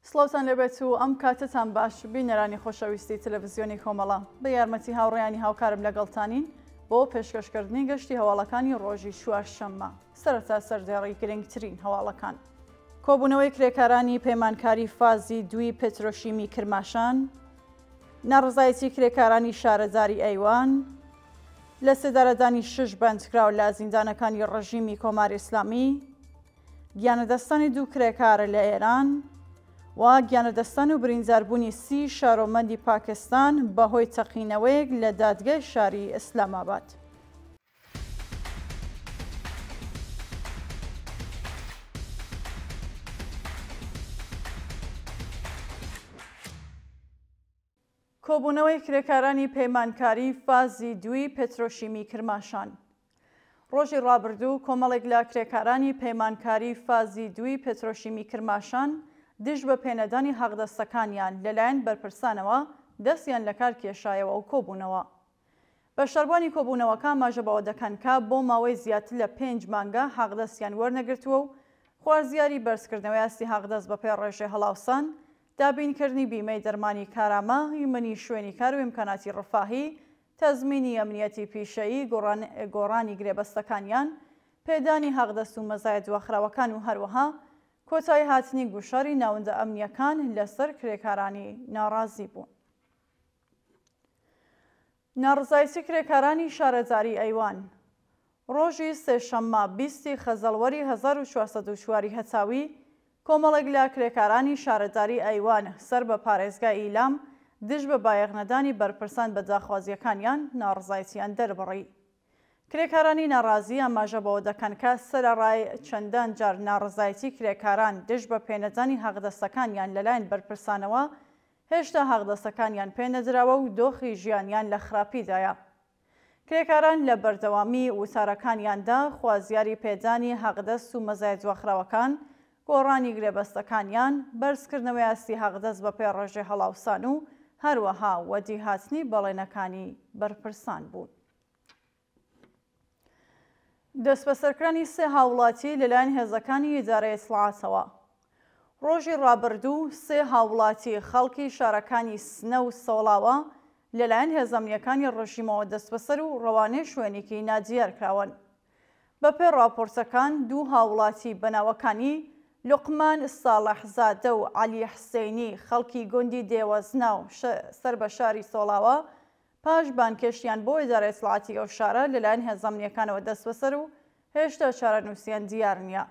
سڵاوتان لەبێت و ئەم کاتتان باش بینەرانی خۆشەویستی تەلەڤیزیۆنی کۆمەڵە بە یارمەتی هاوڕێیانی هاوکارم لەگەڵتانین بۆ پێشکەشکردنی گەشتی هەواڵەکانی ڕۆژی چوارشەممە سەرەتا سەردێڕی گرنگترین هەواڵەکان. کۆبوونەوەی کرێکارانی پەیمانکاری فازی دوی پێترۆشیمی کرماشان، ناڕزایەتی کرێکارانی شارەزاری ئەیوان، لە سێدارەدانی 6 بەندکراو لە زیندانەکانی ڕژیمی کۆماری ئیسلامی، گیانەدەستانی دوو کرێکارە لە ئێران و گیانەدەستان و برینداربوونی 30 شارۆمەندی پاکستان بەهۆی تەقینەوەیەک لە دادگای شاری ئیسلاماباد. کۆبوونەوەی کرێکارانی پەیمانکاری فازی دوی پێترۆشیمی کرماشان. ڕۆژی ڕابردوو کۆمەڵێک لە کرێکارانی پەیمانکاری فازی دوی پێترۆشیمی کرماشان دژ بە پێنەدانی حەقدەستەکانیان لەلایەن بەرپرسانەوە دەستیان لە کار کێشایەوە و کۆبوونەوە. بە شەربوانی کۆبوونەوەکان ماژەبەوە دەکەن کە بۆ ماوەی زیاتر لە 5 مانگە حەقدەستیان وەرنەگرتووە و خوازیاری بەرزکردنەوەی ئاستی حەقدەست بە پێ ڕێژەی هەڵاوسان، دابینکردنی بیمەی دەرمانی کارامە، هیمەنی شوێنی کار و ئیمکاناتی ڕەفاهی، تەزمینی ئەمنیەتی پیشەیی، گۆڕانی گرێبەستەکانیان، پێدانی حەقدەست و مەزایە دواخراوەکان و هەروەها کۆتایی هاتنی گوشاری ناوەندە ئەمنیەکان لەسەر کرێکارانی ناڕازی بوون. ناڕزایەتی کرێکارانی شارەزاری ئەیوان. ڕۆژی سێشەممە 20 خەزەڵوەری 1404 هەچاوی کۆمەڵێک لە کرێکارانی شارەزاری ئەیوان سەر بە پارێزگای ئیلام دژ بە بایەخنەدانی بەرپرسان بە داخوازیەکانیان ناڕزایەتیان دەربڕی. کرێکارانی ناڕازی ئاماژەبەوە دەکەن کە سەرەڕای چەندان جار ناڕزایەتی کرێکاران دژ بە پێنەدانی حەقدەستەکانیان لەلایەن بەرپرسانەوە هێشتا حەقدەستەکانیان پێنەدراوە و دۆخی ژیانیان لە خراپیدایە. کرێکاران لە بەردەوامی وتارەکانیاندا خوازیاری پێدانی حەقدەست و مەزایە دواخراوەکان، گۆڕانی گرێبەستەکانیان، بەرزکردنەوەی ئاستی حەقدەست بە پێ ڕێژەی هەڵاوسان و هەروەها وەدی هاتنی بەڵێنەکانی بەرپرسان بوون. دەست بەسەرکردنی 3 هاوڵاتی لەلایەن هێزەکانی ئیدارەی ئیسلاحاتەوە. ڕۆژی ڕابردوو 3 هاوڵاتی خەڵکی شارەکانی سنە و سۆڵاوە لەلایەن هێزەمنیەکانی ڕژیمەوە دەست بەسەر و ڕەوانەی شوێنێکی نادیار کراون. بەپێ راپۆرتەکان 2 هاوڵاتی بەناوەکانی لوقمان ساڵحزادە و عەلی حسێینی خەڵکی گوندی دێوەزنا و سەر بە شاری سۆڵاوە پاش بانکێشیان بۆ ئیدارەی ئیسلاحاتی ئەو شارە لەلایەن هێزەمنیەکانەوە دەست بەسەر و هێشتا چارەنووسیان دیار نییە.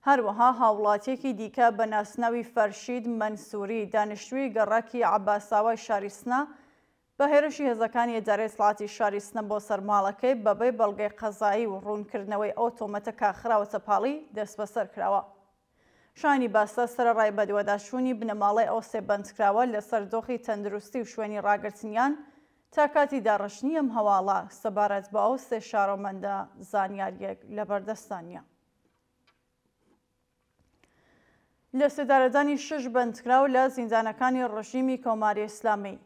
هەروەها هاوڵاتیەکی دیکە بە ناسناوی فەرشید مەنسووری دانیشتووی گەڕاکی عەباساوای شاری سنە بە هێرشی هێزەکانی ئیدارەی ئیسلاحاتی شاری سنە بۆ سەرماڵەکەی بەبێ بەڵگەی قەزایی و ڕوونکردنەوەی ئەو تۆمەتە کاخراوەتە پاڵی دەست بەسەر کراوە. شانی باسە سەرەڕای بەدوەداچوونی بنەماڵەی ئەو 3 بەندکراوە لەسەر دۆخی تەندروستی و شوێنی ڕاگررتنیان تا کاتی داڕشنی ئەم هەواڵە سەبارەت بە ئەو 3 شارۆمەندە زانیاریەک لە بەردەستانیە. لە سێدارەدانی 6 بەندکراو لە زیندانەکانی ڕژیمی کۆماری ئیسلامی.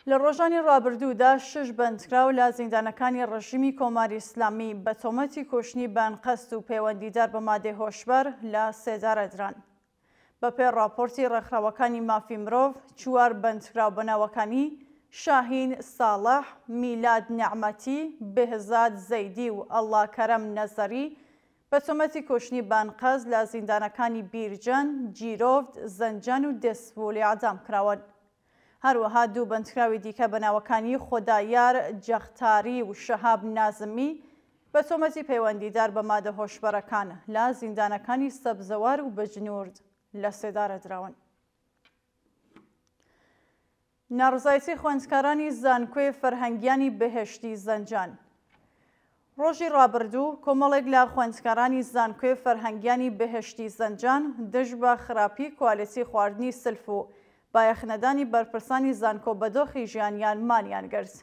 لە ڕۆژانی ڕابردوودا 6 بەندکراو لە زیندانەکانی ڕژیمی کۆماری ئیسلامی بە تۆمەتی کوشتنی بانقەست و پەیوەندیدار بە مادەی هۆشبەر لە سێدارەدران. بەپێ راپۆرتی ڕێکخراوەکانی مافی مرۆڤ 4 بەندکراو بەناوەکانی شاهین ساڵح، میلاد نەعمەتی، بێهزاد زەیدی و ئەڵڵا کەرەم نەزەری بە تۆمەتی کوشتنی بانقەز لە زیندانەکانی بیرجەن، جیرۆفت، زەنجان و دەسفولی ئەعدام کراون. هەروەها 2 بەندکراوی دیکە بەناوەکانی خۆدایار جەختاری و شەهاب نازمی بە تۆمەتی پەیوەندیدار بە مادە هۆشبەرەکان لە زیندانەکانی سەبزەوار و بەجنورد لە سێدارەدراون. ناڕزایەتی خوێندکارانی زانکۆی فەرهەنگیانی بەهێشتی زەنجان. ڕۆژی ڕابردوو کۆمەڵێک لە خوێندکارانی زانکۆی فەرهەنگیانی بەهێشتی زەنجان دژ بە خراپی کوالیتی خواردنی سلف و بایەخنەدانی بەرپرسانی زانکۆ بە دۆخی ژیانیان مانیان گرت.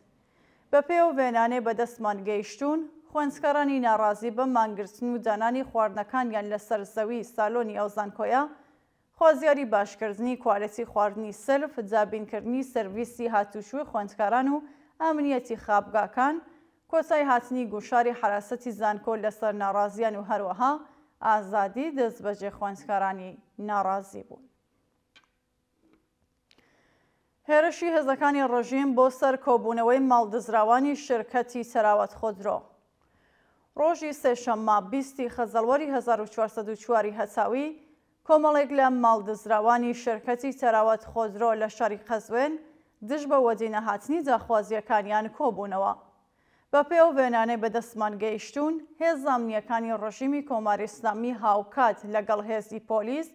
بە پێو وێنانێ بەدەستمان گەیشتوون، خوێندکارانی ناڕازی بە مانگرتن و دانانی خواردنەکانیان لەسەر زەوی سالۆنی ئەو زانکۆیە خوازیاری باشکردنی کوالیتی خواردنی سلف، جابینکردنی سەرویسی هاتوچۆی خوێندکاران و ئەمنیەتی خابگاکان، کۆتایی هاتنی گوشاری حراسەتی زانکۆ لەسەر ناڕازیان و هەروەها ئازادی دەستبەجێ خوێندکارانی ناڕازی بوون. هێرشی هێزەکانی ڕژیم بۆ سەر کۆبوونەوەی ماڵدزراوانی شرکەتی سەراوەت خۆدرۆ. ڕۆژی سێشەممە 20 خەزەڵوەری 1404 هەساوی کۆمەڵێک لە ماڵدزراوانی شرکەتی سەراوەت خۆدرۆ لە شاری قەزوێن دژ بە وەدینە هاتنی داخوازیەکانیان کۆبوونەوە. بە پێو وێنانەی بەدەستمان گەیشتوون، هێزە ئەمنیەکانی ڕژیمی کۆماری ئیسلامی هاوکات لەگەڵ هێزی پۆلیس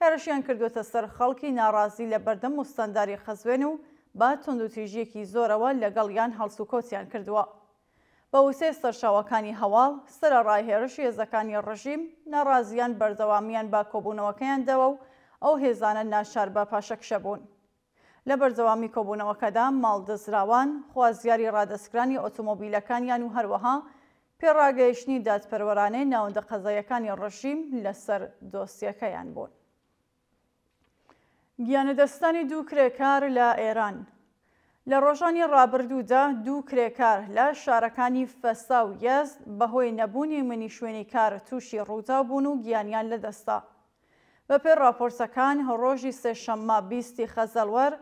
هێرشیان کردوتە سەر خەڵکی ناڕازی لە بەردەم مستەنداری قەزوێن و با توندوتیژیەکی زۆرەوە لەگەڵیان هەڵسوکۆتیان کردووە. بە وسێ سەرچاوەکانی هەواڵ سەرەڕای هێرشی هێزەکانی ڕژیم ناڕازیان بەردەوامیان با کۆبوونەوەکەیاندەوە و ئەو هێزانە ناچار بە پاشەکشە بوون. لە بەردەوامی کۆبوونەوەکەدا ماڵدەزراوان خوازیاری ڕادەسکرانی ئۆتۆمۆبیلەکانیان و هەروەها پێڕاگەیشتنی دادپەروەرانەی ناوەندە قەزایەکانی ڕژیم لەسەر دۆسیەکەیان بوون. گیانەدەستانی دوو کرێکار لە ئێران. لە ڕۆژانی ڕابردوودا دوو کرێکار لە شارەکانی فەسا و یەزد بەهۆی نەبوونی منی شوێنی کار تووشی ڕوودا بوون و گیانیان لەدەستا. بەپێی راپۆرتەکان ڕۆژی سێشەممە 20 خەزەڵوەر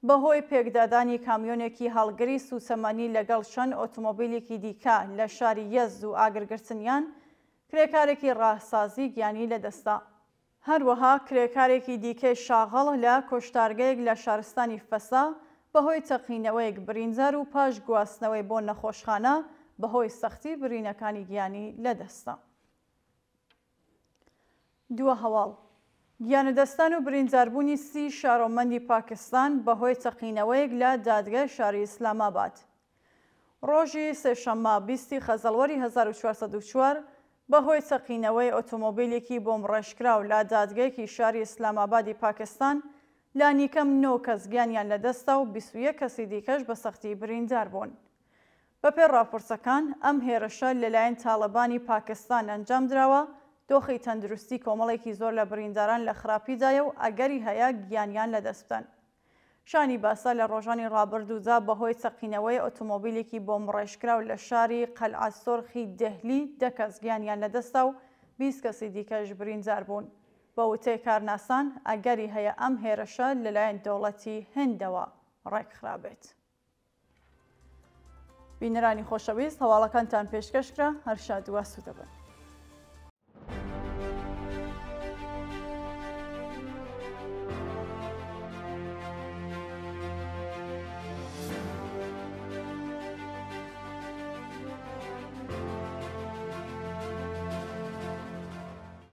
بەهۆی پێکدادانی کامیۆنێکی هەڵگری سوسەمەنی لەگەڵ چەند ئۆتۆمۆبیلێکی دیکە لە شاری یەزد و ئاگرگرتنیان کرێکارێکی ڕاهسازی گیانی لەدەستا. هەروەها کرێکارێکی دیکەی شاغەڵ لە کۆشتارگەیەک لە شارستانی فەسا بەهۆی تەقینەوەیەک بریندار و پاش گواستنەوەی بۆ نەخۆشخانە بەهۆی سەختی برینەکانی گیانی لەدەستا. دووە هەواڵ. گیانەدەستان و برینداربوونی 30 شارۆمەندی پاکستان بەهۆی تەقینەوەیەک لە دادگای شاری ئیسلاماباد. ڕۆژی سێشەممە 20 خەزەڵوەری 1404 بەهۆی تەقینەوەی ئۆتۆمۆبیلێکی بۆمڕێژکراو لە دادگایەکی شاری ئیسلامابادی پاکستان لانیکەم 9 کەس گیانیان لەدەستا و 21 کەسی دیکەش بە سەختی بریندار بوون. بەپێی راپۆرتەکان ئەم هێرشە لەلایەن تاڵەبانی پاکستان ئەنجام درراوە دۆخی تەندروستی کۆمەڵێکی زۆر لە برینداران لە خراپیدایە و ئەگەری هەیە گیانیان لەدەستن. شانی باسا لە ڕۆژانی ڕابردوودا بەهۆی تەقینەوەی ئۆتۆمۆبیلێکی بۆمڕێژکراو لە شاری قەلعە سۆرخی دەهلی 10 کەس گیانیان لەدەستا و 20 کەسی دیکەش بریندار بوون. بە وتەی کارناسان ئەگەری هەیە ئەم هێرشە لەلایەن دەوڵەتی هێندەوە ڕێکخرابێت. بینەرانی خۆشەویست، هەواڵەکانتان پێشکەشکرا، هەر شاد و ئاسوودە بن.